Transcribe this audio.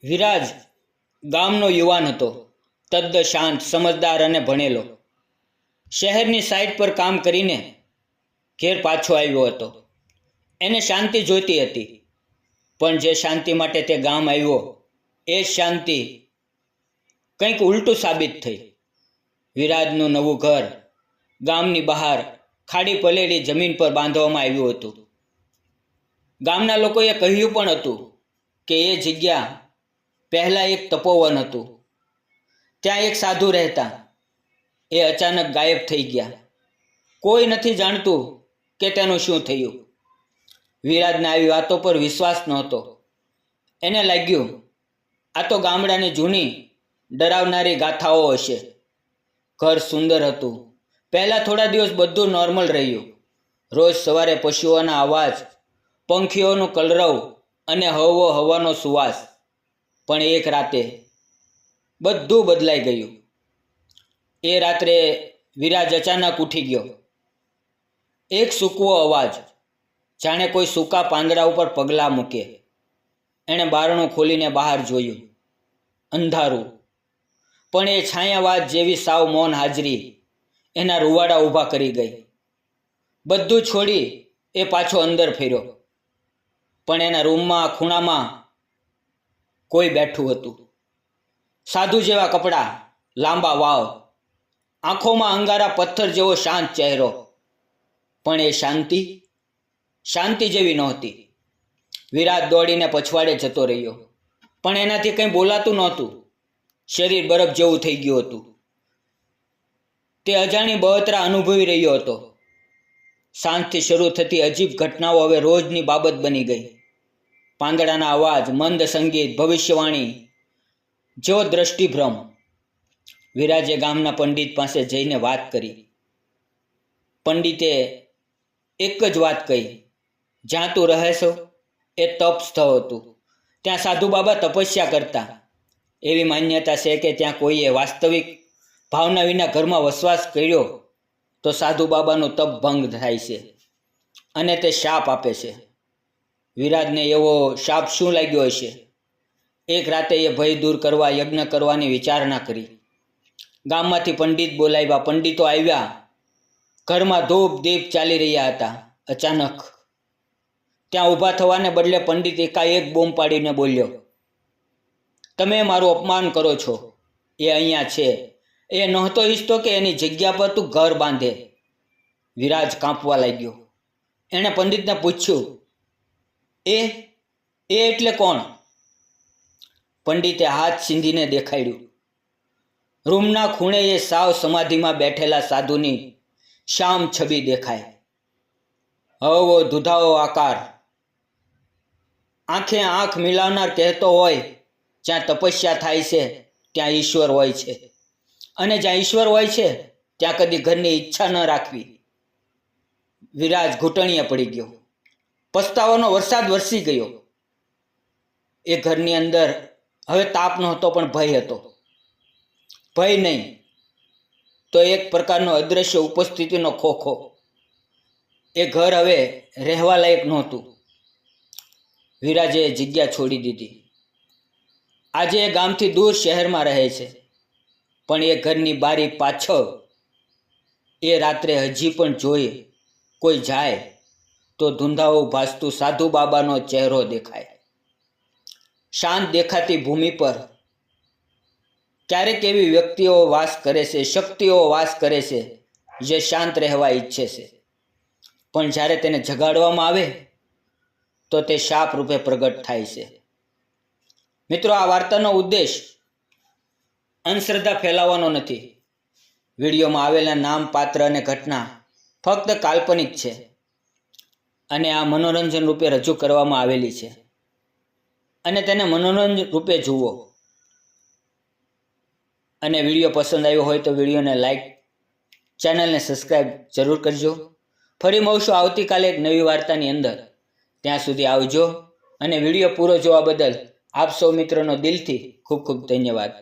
વિરાજ ગામનો યુવાન હતો, તદ્દ શાંત, સમજદાર અને ભણેલો. શહેરની સાઇટ પર કામ કરીને ઘેર પાછો આવ્યો હતો. એને શાંતિ જોઈતી હતી, પણ જે શાંતિ માટે તે ગામ આવ્યો એ શાંતિ કંઈક ઉલટું સાબિત થઈ. વિરાજનું નવું ઘર ગામની બહાર ખાડી પલેળી જમીન પર બાંધવામાં આવ્યું હતું. ગામના લોકોએ કહ્યું પણ હતું કે એ જગ્યા પહેલાં એક તપોવન હતું. ત્યાં એક સાધુ રહેતા. એ અચાનક ગાયબ થઈ ગયા. કોઈ નથી જાણતું કે તેનું શું થયું. વિરાજને આવી વાતો પર વિશ્વાસ નહોતો. એને લાગ્યું આ તો ગામડાની જૂની ડરાવનારી ગાથાઓ હશે. ઘર સુંદર હતું. પહેલાં થોડા દિવસ બધું નોર્મલ રહ્યું. રોજ સવારે પશુઓના અવાજ, પંખીઓનું કલરવ અને હળવો હવાનો સુવાસ. પણ એક રાતે બધું બદલાઈ ગયું. એ રાત્રે વિરાજ અચાનક ઉઠી ગયો. એક સૂકવો અવાજ, જાણે કોઈ સૂકા પાંદડા ઉપર પગલાં મૂકે. એણે બારણું ખોલીને બહાર જોયું. અંધારું, પણ એ છાયાવાદ જેવી સાવ મૌન હાજરી એના રૂવાડા ઊભા કરી ગઈ. બધું છોડી એ પાછો અંદર ફેર્યો. પણ એના રૂમમાં ખૂણામાં કોઈ બેઠું હતું. સાધુ જેવા કપડાં, લાંબા વાળ, આંખોમાં અંગારા પથ્થર જેવો શાંત ચહેરો. પણ એ શાંતિ જેવી નહોતી. વિરાજ દોડીને પછવાડે જતો રહ્યો, પણ એનાથી કંઈ બોલાતું નહોતું. શરીર બરફ જેવું થઈ ગયું હતું. તે અજાણી બળતરા અનુભવી રહ્યો હતો. સાંજથી શરૂ થતી અજીબ ઘટનાઓ હવે રોજની બાબત બની ગઈ. પાંદડાના અવાજ, મંદ સંગીત, ભવિષ્યવાણી જેવો દ્રષ્ટિભ્રમ. વિરાજે ગામના પંડિત પાસે જઈને વાત કરી. પંડિતે એક જ વાત કહી, જ્યાં તું રહે છો એ તપ સ્થળ હતું. ત્યાં સાધુ બાબા તપસ્યા કરતા. એવી માન્યતા છે કે ત્યાં કોઈએ વાસ્તવિક ભાવના વિના ઘરમાં વસવાસ કર્યો તો સાધુ બાબાનું તપ ભંગ થાય છે અને તે શાપ આપે છે. વિરાજને એવો શાપ શું લાગ્યો હશે? એક રાતે એ ભય દૂર કરવા યજ્ઞ કરવાની વિચારણા કરી. ગામમાંથી પંડિત બોલાવ્યા. પંડિતો આવ્યા. ઘરમાં ધૂપ દીપ ચાલી રહ્યા હતા. અચાનક ત્યાં ઊભા થવાને બદલે પંડિત એકાએક બૂમ પાડીને બોલ્યો, તમે મારું અપમાન કરો છો. એ અહીંયા છે. એ નહોતો ઈચ્છતો કે એની જગ્યા પર તું ઘર બાંધે. વિરાજ કાંપવા લાગ્યો. એણે પંડિતને પૂછ્યું, એ એટલે કોણ? પંડિતે હાથ સીંધીને દેખાડ્યું. રૂમના ખૂણે એ સાવ સમાધિમાં બેઠેલા સાધુની શામ છબી દેખાય. હળવો દુધાળો આકાર, આંખે આંખ મિલાવનાર કહેતો હોય, જ્યાં તપસ્યા થાય છે ત્યાં ઈશ્વર હોય છે, અને જ્યાં ઈશ્વર હોય છે ત્યાં કદી ઘરની ઈચ્છા ન રાખવી. વિરાજ ઘૂંટણીએ પડી ગયો. પસ્તાવાનો વરસાદ વરસી ગયો. એ ઘરની અંદર હવે તાપ નહોતો, પણ ભય હતો. ભય નહીં તો એક પ્રકારનો અદૃશ્ય ઉપસ્થિતિનો ખોખો. એ ઘર હવે રહેવા લાયક નહોતું. વિરાજે જગ્યા છોડી દીધી. આજે એ ગામથી દૂર શહેરમાં રહે છે, પણ એ ઘરની બારી પાછળ એ રાત્રે હજી પણ જોઈએ કોઈ જાય તો ધૂંધાવું ભાસતું સાધુ બાબાનો ચહેરો દેખાય. શાંત દેખાતી ભૂમિ પર ક્યારેક એવી વ્યક્તિઓ વાસ કરે છે, શક્તિઓ વાસ કરે છે જે શાંત રહેવા ઈચ્છે છે, પણ જ્યારે તેને જગાડવામાં આવે તો તે શાપ રૂપે પ્રગટ થાય છે. મિત્રો, આ વાર્તાનો ઉદ્દેશ અંધશ્રદ્ધા ફેલાવવાનો નથી. વિડીયોમાં આવેલા નામ, પાત્ર અને ઘટના ફક્ત કાલ્પનિક છે અને આ મનોરંજન રૂપે રજૂ કરવામાં આવેલી છે, અને તેને મનોરંજન રૂપે જુઓ. અને વિડીયો પસંદ આવ્યો હોય તો વિડીયોને લાઈક, ચેનલને સબસ્ક્રાઈબ જરૂર કરજો. ફરી મળશું આવતીકાલે એક નવી વાર્તાની અંદર. ત્યાં સુધી આવજો, અને વિડીયો પૂરો જોવા બદલ આપ સૌ મિત્રોનો દિલથી ખૂબ ખૂબ ધન્યવાદ.